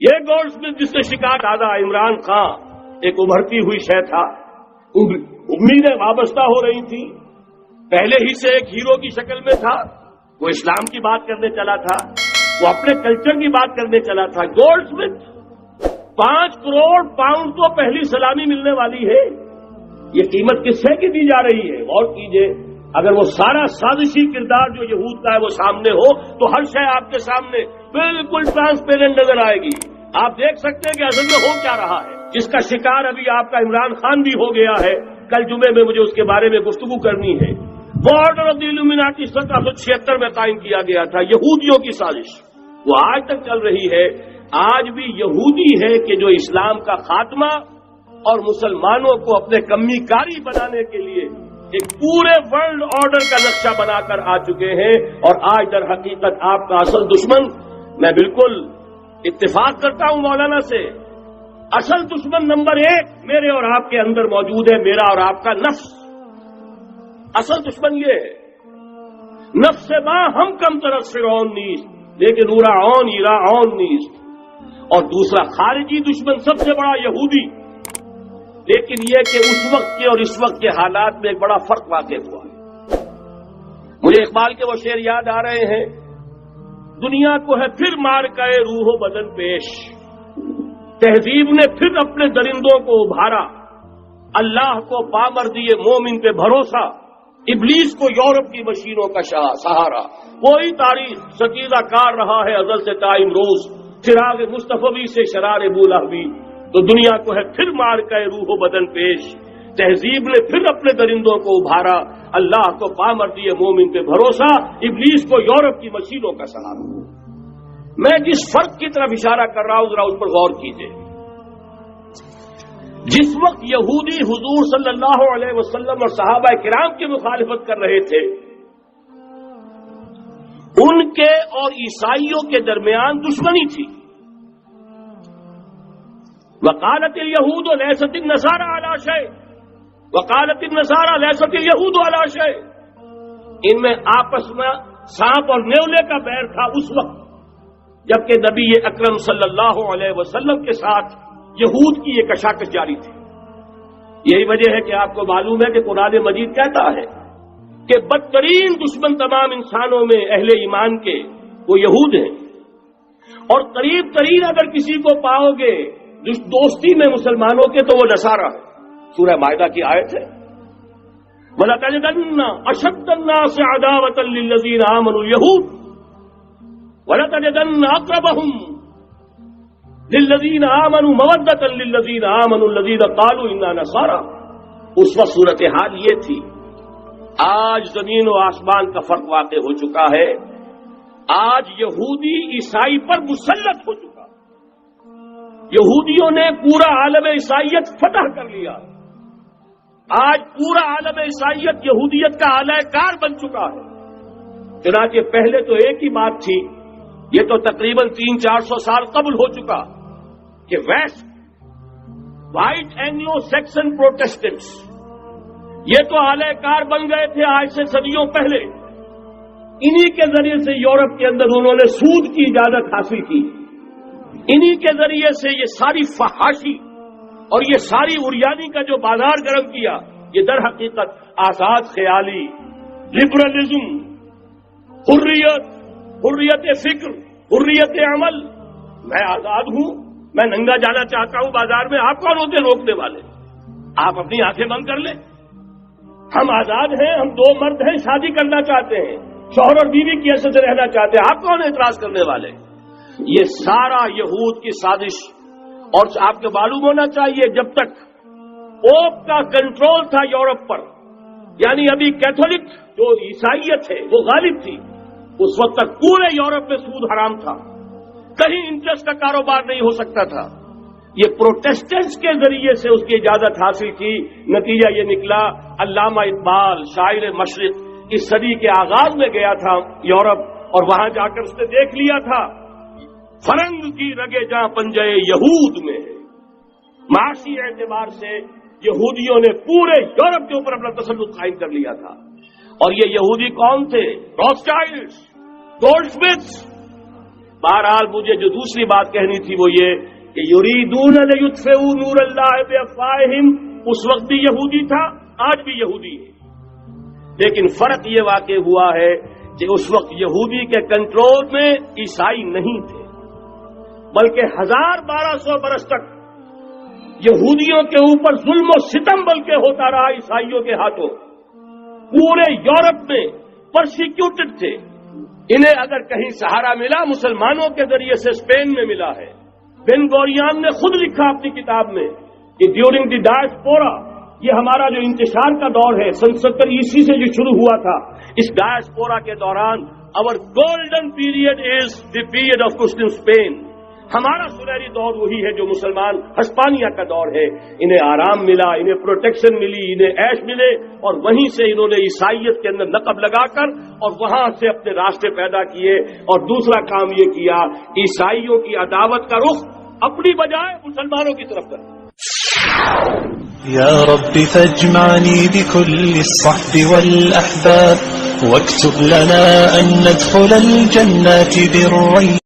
یہ gold Smith جس نے شکار دادا عمران خان ایک ابھرتی ہوئی شے تھا، امیدیں وابستہ ہو رہی تھی، پہلے ہی سے ایک ہیرو کی شکل میں تھا، وہ اسلام کی بات کرنے چلا تھا، وہ اپنے کلچر کی بات کرنے چلا تھا۔ گولڈ سمتھ 5 کروڑ پاؤنڈ تو پہلی سلامی ملنے والی ہے، یہ قیمت کس سے کی دی جا رہی ہے؟ غور کیجئے، اگر وہ سارا سازشی کردار جو یہود کا ہے وہ سامنے ہو تو ہر شے آپ کے سامنے بالکل ٹرانسپیرنٹ نظر آئے گی، آپ دیکھ سکتے ہیں کہ اصل میں ہو کیا رہا ہے۔ جس کا شکار ابھی آپ کا عمران خان بھی ہو گیا ہے، کل جمعے میں مجھے اس کے بارے میں گفتگو کرنی ہے۔ وہ آرڈر آف دی الومناٹی 1776 میں قائم کیا گیا تھا، یہودیوں کی سازش، وہ آج تک چل رہی ہے۔ آج بھی یہودی ہے کہ جو اسلام کا خاتمہ اور مسلمانوں کو اپنے کمی کاری بنانے کے لیے ایک پورے ورلڈ آرڈر کا نقشہ بنا کر آ چکے ہیں، اور آج در حقیقت آپ کا اصل دشمن، میں بالکل اتفاق کرتا ہوں مولانا سے، اصل دشمن نمبر 1 میرے اور آپ کے اندر موجود ہے، میرا اور آپ کا نفس۔ اصل دشمن یہ ہے، نفس ما ہم کم طرف فرعون نیست لیکن اورا اون ایرا اون نیست، اور دوسرا خارجی دشمن سب سے بڑا یہودی۔ لیکن یہ کہ اس وقت کے اور اس وقت کے حالات میں ایک بڑا فرق واقع ہوا ہے۔ مجھے اقبال کے وہ شعر یاد آ رہے ہیں، دنیا کو ہے پھر مار کا روح و بدن پیش، تہذیب نے پھر اپنے درندوں کو ابھارا، اللہ کو پامر دیے مومن پہ بھروسہ، ابلیس کو یورپ کی مشینوں کا سہارا، وہی تاریخ سکیزہ کار رہا ہے ازل سے تا امروز، چراغ مصطفی سے شرار بولہوی، تو دنیا کو ہے پھر مار کا روح و بدن پیش، تہذیب نے پھر اپنے درندوں کو ابھارا، اللہ کو پامر دیے مومن پہ بھروسہ، ابلیس کو یورپ کی مشینوں کا سہارا۔ میں جس فرق کی طرف اشارہ کر رہا ہوں ذرا اس پر غور کیجیے۔ جس وقت یہودی حضور صلی اللہ علیہ وسلم اور صحابہ کرام کی مخالفت کر رہے تھے، ان کے اور عیسائیوں کے درمیان دشمنی تھی۔ وقالت اليهود ليست النصارى على شيء وقالت النصارى ليست اليهود على شيء، ان میں آپس میں سانپ اور نیولے کا بیر تھا اس وقت، جبکہ نبی اکرم صلی اللہ علیہ وسلم کے ساتھ یہود کی یہ کشاکش جاری تھی۔ یہی وجہ ہے کہ آپ کو معلوم ہے کہ قرآن مجید کہتا ہے کہ بدترین دشمن تمام انسانوں میں اہل ایمان کے وہ یہود ہیں، اور قریب ترین اگر کسی کو پاؤ گے دوستی میں مسلمانوں کے تو وہ نصارہ ہے۔ سورہ مائدہ کی آیت ہے، وَلَتَجِدَنَّ أَشَدَّ النَّاسِ عَدَاوَةً لِلَّذِينَ آمَنُوا الْيَهُودَ وَلَتَجِدَنَّ أَقْرَبَهُمْ لِلَّذِينَ آمَنُوا مَوَدَّةً لِلَّذِينَ آمَنُوا الَّذِينَ قَالُوا إِنَّا نَصَارَى۔ اس وقت صورتحال یہ تھی۔ آج زمین و آسمان کا فرق واقع ہو چکا ہے، آج یہودی عیسائی پر مسلط ہو چکا، یہودیوں نے پورا عالم عیسائیت فتح کر لیا، آج پورا عالم عیسائیت یہودیت کا اعلی کار بن چکا ہے۔ چنانچہ پہلے تو ایک ہی بات تھی، یہ تو تقریباً 300-400 سال قبل ہو چکا کہ west white Anglo Saxon Protestants یہ تو اعلی کار بن گئے تھے آج سے صدیوں پہلے، انہی کے ذریعے سے یورپ کے اندر انہوں نے سود کی اجازت حاصل کی، انہی کے ذریعے سے یہ ساری فحاشی اور یہ ساری اریانی کا جو بازار گرم کیا، یہ در حقیقت آزاد خیالی، لبرلزم، حریت فکر، حریت عمل، میں آزاد ہوں، میں ننگا جانا چاہتا ہوں بازار میں، آپ کون ہوتے روکنے والے؟ آپ اپنی آنکھیں بند کر لیں، ہم آزاد ہیں، ہم 2 مرد ہیں، شادی کرنا چاہتے ہیں، شوہر اور بیوی کی حیثیت سے رہنا چاہتے ہیں، آپ کون اعتراض کرنے والے؟ یہ سارا یہود کی سازش، اور آپ کو معلوم ہونا چاہیے جب تک پوپ کا کنٹرول تھا یورپ پر، یعنی ابھی کیتھولک جو عیسائیت ہے وہ غالب تھی، اس وقت تک پورے یورپ میں سود حرام تھا، کہیں انٹرسٹ کا کاروبار نہیں ہو سکتا تھا۔ یہ پروٹیسٹنٹس کے ذریعے سے اس کی اجازت حاصل کی، نتیجہ یہ نکلا علامہ اقبال شاعر مشرق اس صدی کے آغاز میں گیا تھا یورپ، اور وہاں جا کر اس نے دیکھ لیا تھا فرنگ کی رگے جہاں پنجے یہود میں ہے۔ معاشی اعتبار سے یہودیوں نے پورے یورپ کے اوپر اپنا تسلط قائم کر لیا تھا، اور یہ یہودی کون تھے؟ روتھشائلڈز، گولڈ سمتھس، بہرحال مجھے جو دوسری بات کہنی تھی وہ یہ کہ یریدون لیطفئوا نور اللہ بافواہہم، اس وقت بھی یہودی تھا، آج بھی یہودی ہے، لیکن فرق یہ واقع ہوا ہے کہ اس وقت یہودی کے کنٹرول میں عیسائی نہیں تھے، بلکہ 1200 برس تک یہودیوں کے اوپر ظلم و ستم بلکہ ہوتا رہا عیسائیوں کے ہاتھوں. پورے یورپ میں پرسیکیوٹڈ تھے. انہیں اگر کہیں سہارا ملا مسلمانوں کے ذریعے سے اسپین میں ملا ہے. بن گوریان نے خود لکھا اپنی کتاب میں کہ ڈیورنگ دی ڈائسپورا، یہ ہمارا جو انتشار کا دور ہے 70 عیسوی سے جو شروع ہوا تھا، اس ڈائسپورا کے دوران اور golden period as the period of Muslim Spain. ہمارا سنہری دور وہی ہے جو مسلمان ہسپانیہ کا دور ہے. انہیں آرام ملا، انہیں پروٹیکشن ملی، انہیں عیش ملے، اور وہیں سے انہوں نے عیسائیت کے اندر نقب لگا کر اور وہاں سے اپنے راستے پیدا کیے. اور دوسرا کام یہ کیا، عیسائیوں کی عداوت کا رخ اپنی بجائے مسلمانوں کی طرف کر. یا رب فاجمعني بكل الصحب والأحباب واكتب لنا أن ندخل الجنات بالريب.